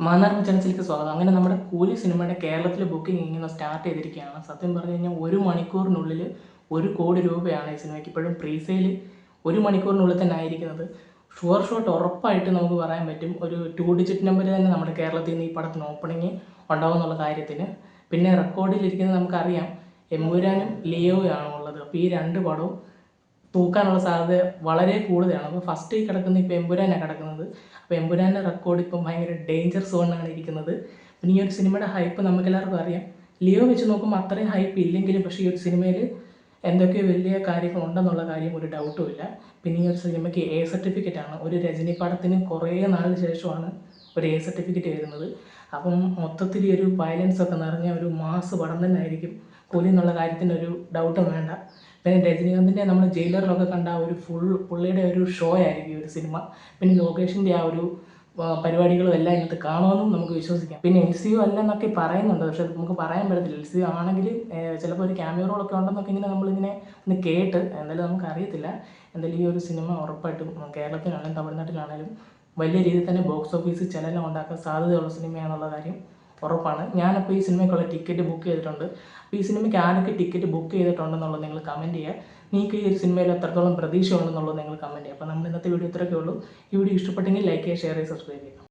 മാന്നാർ ചാനലിലേക്ക് സ്വാഗതം. അങ്ങനെ നമ്മുടെ കൂലി സിനിമയുടെ കേരളത്തിലെ ബുക്കിംഗ് ഇങ്ങനെ സ്റ്റാർട്ട് ചെയ്തിരിക്കുകയാണ്. സത്യം പറഞ്ഞു കഴിഞ്ഞാൽ 1 മണിക്കൂറിനുള്ളിൽ 1 കോടി രൂപയാണ് ഈ സിനിമയ്ക്ക് ഇപ്പോഴും പ്രീസെയിൽ 1 മണിക്കൂറിനുള്ളിൽ തന്നെ ആയിരിക്കുന്നത്. ഷുവർ ഷോട്ട് ഉറപ്പായിട്ട് നമുക്ക് പറയാൻ പറ്റും. ഒരു 2 ഡിജിറ്റ് നമ്പർ തന്നെ നമ്മുടെ കേരളത്തിൽ നിന്ന് ഈ പടത്തിന് ഓപ്പണിങ് ഉണ്ടാവും എന്നുള്ള കാര്യത്തിന്. പിന്നെ റെക്കോർഡിലിരിക്കുന്നത് നമുക്കറിയാം, എമ്പുരാനും ലിയോയാണ് ഉള്ളത്. അപ്പോൾ ഈ 2 പടവും തൂക്കാനുള്ള സാധ്യത വളരെ കൂടുതലാണ്. അപ്പോൾ ഫസ്റ്റ് ഈ കിടക്കുന്ന ഇപ്പോൾ എമ്പുരാനാണ് കിടക്കുന്നത്. അപ്പോൾ എമ്പുരാൻ്റെ റെക്കോർഡ് ഇപ്പം ഭയങ്കര ഡേഞ്ചർ സോണിലാണ് ഇരിക്കുന്നത്. പിന്നെ ഈ ഒരു സിനിമയുടെ ഹൈപ്പ് നമുക്കെല്ലാവർക്കും അറിയാം. ലിയോ വെച്ച് നോക്കുമ്പോൾ അത്രയും ഹൈപ്പ് ഇല്ലെങ്കിലും പക്ഷേ ഈ ഒരു സിനിമയിൽ എന്തൊക്കെയോ വലിയ കാര്യങ്ങളുണ്ടെന്നുള്ള കാര്യം ഒരു ഡൗട്ടും ഇല്ല. പിന്നെ ഈ ഒരു സിനിമയ്ക്ക് എ സർട്ടിഫിക്കറ്റാണ്. ഒരു രജനി പടത്തിന് കുറേ നാളിന് ശേഷമാണ് ഒരു എ സർട്ടിഫിക്കറ്റ് വരുന്നത്. അപ്പം മൊത്തത്തിൽ ഈ ഒരു വയലൻസ് ഒക്കെ നിറഞ്ഞ ഒരു മാസ് പടം തന്നെ ആയിരിക്കും കൂലി എന്നുള്ള കാര്യത്തിന് ഒരു ഡൗട്ടും വേണ്ട. പിന്നെ രജനീകാന്തിൻ്റെ നമ്മൾ ജയിലറിലൊക്കെ കണ്ട ഒരു പുള്ളിയുടെ ഒരു ഷോ ആയിരിക്കും ഈ ഒരു സിനിമ. പിന്നെ ലോകേഷിൻ്റെ ആ ഒരു പരിപാടികളും എല്ലാം ഇതിനകത്ത് കാണുമെന്നും നമുക്ക് വിശ്വസിക്കാം. പിന്നെ LCU അല്ലെന്നൊക്കെ പറയുന്നുണ്ട്, പക്ഷെ നമുക്ക് പറയാൻ പറ്റത്തില്ല. LCU ആണെങ്കിൽ ചിലപ്പോൾ ഒരു ക്യാമിയോ റോളൊക്കെ ഉണ്ടെന്നൊക്കെ ഇങ്ങനെ നമ്മളിങ്ങനെ ഒന്ന് കേട്ട്, എന്തായാലും നമുക്ക് അറിയത്തില്ല. എന്തായാലും ഈ ഒരു സിനിമ ഉറപ്പായിട്ടും കേരളത്തിലാണെങ്കിലും തമിഴ്നാട്ടിലാണെങ്കിലും വലിയ രീതിയിൽ തന്നെ ബോക്സ് ഓഫീസിൽ ചലനം ഉണ്ടാക്കാൻ സാധ്യതയുള്ള സിനിമയാണെന്നുള്ള കാര്യം ഉറപ്പാണ്. ഞാനപ്പോൾ ഈ സിനിമയ്ക്കുള്ള ടിക്കറ്റ് ബുക്ക് ചെയ്തിട്ടുണ്ട്. അപ്പോൾ ഈ സിനിമയ്ക്ക് ആരൊക്കെ ടിക്കറ്റ് ബുക്ക് ചെയ്തിട്ടുണ്ടെന്നുള്ളത് നിങ്ങൾ കമൻറ്റ് ചെയ്യുക. നിങ്ങൾക്ക് ഈ ഒരു സിനിമയിൽ എത്രത്തോളം പ്രതീക്ഷ ഉണ്ടെന്നുള്ളത് നിങ്ങൾ കമൻറ്റ് ചെയ്യുക. അപ്പോൾ നമ്മൾ ഇന്നത്തെ വീഡിയോ ഇത്രയൊക്കെ ഉള്ളൂ. ഈ വീഡിയോ ഇഷ്ടപ്പെട്ടെങ്കിൽ ലൈക്ക് ചെയ്യുക, ഷെയർ ചെയ്യുക, സബ്സ്ക്രൈബ് ചെയ്യുക.